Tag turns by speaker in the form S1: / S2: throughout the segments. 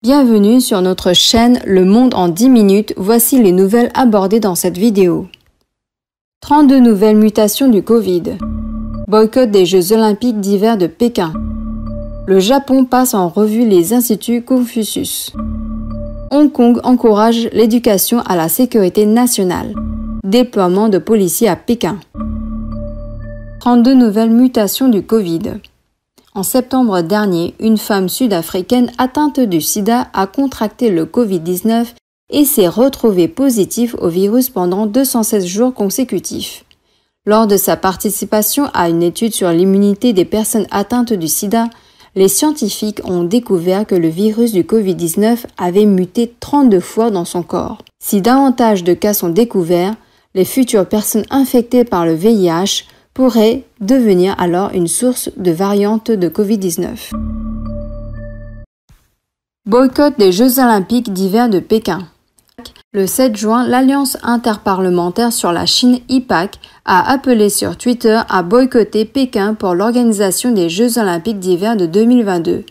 S1: Bienvenue sur notre chaîne Le Monde en 10 minutes, voici les nouvelles abordées dans cette vidéo. 32 nouvelles mutations du Covid. Boycott des Jeux Olympiques d'hiver de Pékin. Le Japon passe en revue les instituts Confucius. Hong Kong encourage l'éducation à la sécurité nationale. Déploiement de policiers à Pékin. 32 nouvelles mutations du Covid. En septembre dernier, une femme sud-africaine atteinte du sida a contracté le Covid-19 et s'est retrouvée positive au virus pendant 216 jours consécutifs. Lors de sa participation à une étude sur l'immunité des personnes atteintes du sida, les scientifiques ont découvert que le virus du Covid-19 avait muté 32 fois dans son corps. Si davantage de cas sont découverts, les futures personnes infectées par le VIH pourrait devenir alors une source de variante de Covid-19. Boycott des Jeux Olympiques d'hiver de Pékin. Le 7 juin, l'Alliance interparlementaire sur la Chine IPAC a appelé sur Twitter à boycotter Pékin pour l'organisation des Jeux Olympiques d'hiver de 2022.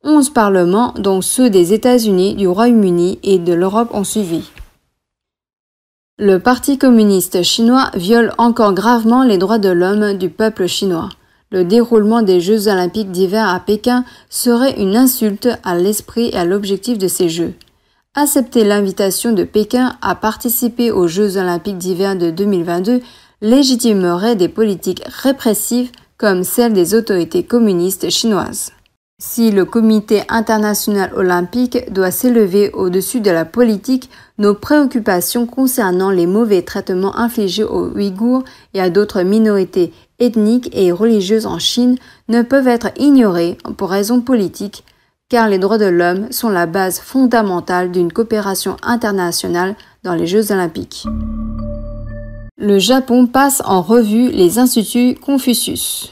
S1: 11 parlements, dont ceux des États-Unis, du Royaume-Uni et de l'Europe, ont suivi. Le Parti communiste chinois viole encore gravement les droits de l'homme du peuple chinois. Le déroulement des Jeux olympiques d'hiver à Pékin serait une insulte à l'esprit et à l'objectif de ces Jeux. Accepter l'invitation de Pékin à participer aux Jeux olympiques d'hiver de 2022 légitimerait des politiques répressives comme celles des autorités communistes chinoises. Si le Comité international olympique doit s'élever au-dessus de la politique, nos préoccupations concernant les mauvais traitements infligés aux Ouïghours et à d'autres minorités ethniques et religieuses en Chine ne peuvent être ignorées pour raisons politiques, car les droits de l'homme sont la base fondamentale d'une coopération internationale dans les Jeux olympiques. Le Japon passe en revue les instituts Confucius.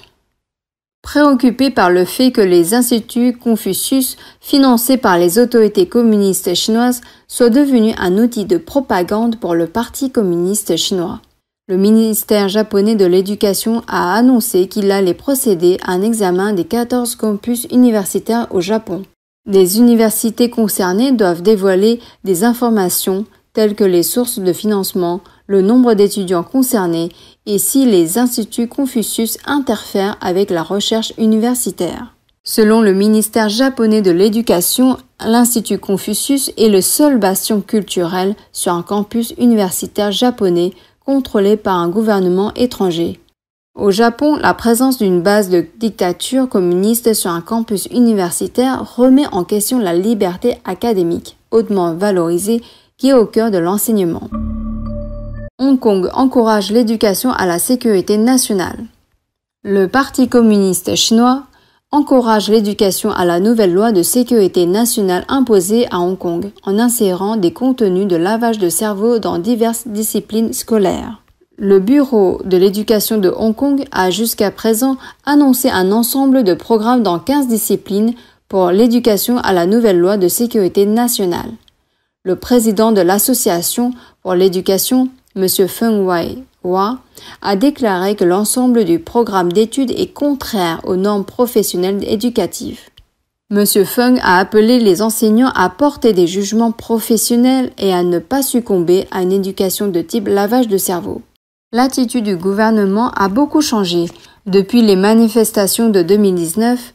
S1: Préoccupé par le fait que les instituts Confucius, financés par les autorités communistes chinoises, soient devenus un outil de propagande pour le Parti communiste chinois, le ministère japonais de l'Éducation a annoncé qu'il allait procéder à un examen des 14 campus universitaires au Japon. Les universités concernées doivent dévoiler des informations telles que les sources de financement, le nombre d'étudiants concernés et si les instituts Confucius interfèrent avec la recherche universitaire. Selon le ministère japonais de l'Éducation, l'Institut Confucius est le seul bastion culturel sur un campus universitaire japonais contrôlé par un gouvernement étranger. Au Japon, la présence d'une base de dictature communiste sur un campus universitaire remet en question la liberté académique, hautement valorisée, qui est au cœur de l'enseignement. Hong Kong encourage l'éducation à la sécurité nationale. Le Parti communiste chinois encourage l'éducation à la nouvelle loi de sécurité nationale imposée à Hong Kong en insérant des contenus de lavage de cerveau dans diverses disciplines scolaires. Le Bureau de l'éducation de Hong Kong a jusqu'à présent annoncé un ensemble de programmes dans 15 disciplines pour l'éducation à la nouvelle loi de sécurité nationale. Le président de l'Association pour l'éducation, M. Feng Wei-Hua, a déclaré que l'ensemble du programme d'études est contraire aux normes professionnelles éducatives. M. Feng a appelé les enseignants à porter des jugements professionnels et à ne pas succomber à une éducation de type lavage de cerveau. L'attitude du gouvernement a beaucoup changé depuis les manifestations de 2019.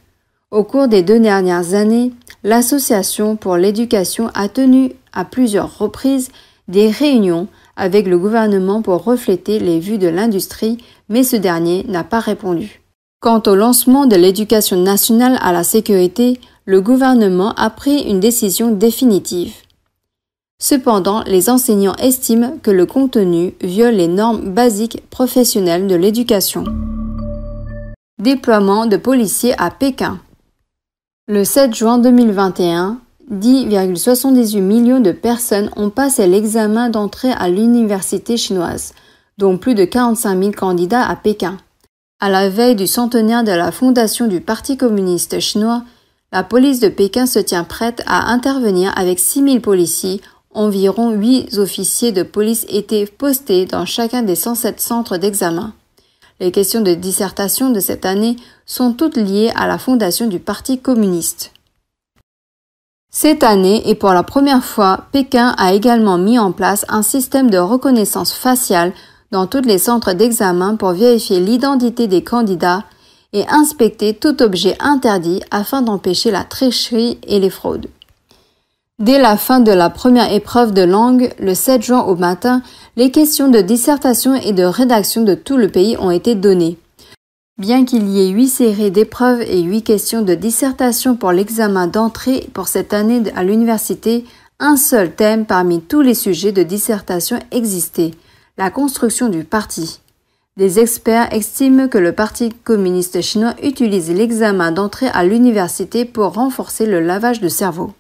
S1: Au cours des 2 dernières années, l'Association pour l'éducation a tenu à plusieurs reprises des réunions avec le gouvernement pour refléter les vues de l'industrie, mais ce dernier n'a pas répondu. Quant au lancement de l'éducation nationale à la sécurité, le gouvernement a pris une décision définitive. Cependant, les enseignants estiment que le contenu viole les normes basiques professionnelles de l'éducation. Déploiement de policiers à Pékin. Le 7 juin 2021, 10,78 millions de personnes ont passé l'examen d'entrée à l'université chinoise, dont plus de 45 000 candidats à Pékin. À la veille du centenaire de la fondation du Parti communiste chinois, la police de Pékin se tient prête à intervenir avec 6 000 policiers. Environ 8 officiers de police étaient postés dans chacun des 107 centres d'examen. Les questions de dissertation de cette année sont toutes liées à la fondation du Parti communiste. Cette année, et pour la première fois, Pékin a également mis en place un système de reconnaissance faciale dans tous les centres d'examen pour vérifier l'identité des candidats et inspecter tout objet interdit afin d'empêcher la tricherie et les fraudes. Dès la fin de la première épreuve de langue, le 7 juin au matin, les questions de dissertation et de rédaction de tout le pays ont été données. Bien qu'il y ait 8 séries d'épreuves et 8 questions de dissertation pour l'examen d'entrée pour cette année à l'université, un seul thème parmi tous les sujets de dissertation existait, la construction du parti. Des experts estiment que le Parti communiste chinois utilise l'examen d'entrée à l'université pour renforcer le lavage de cerveau.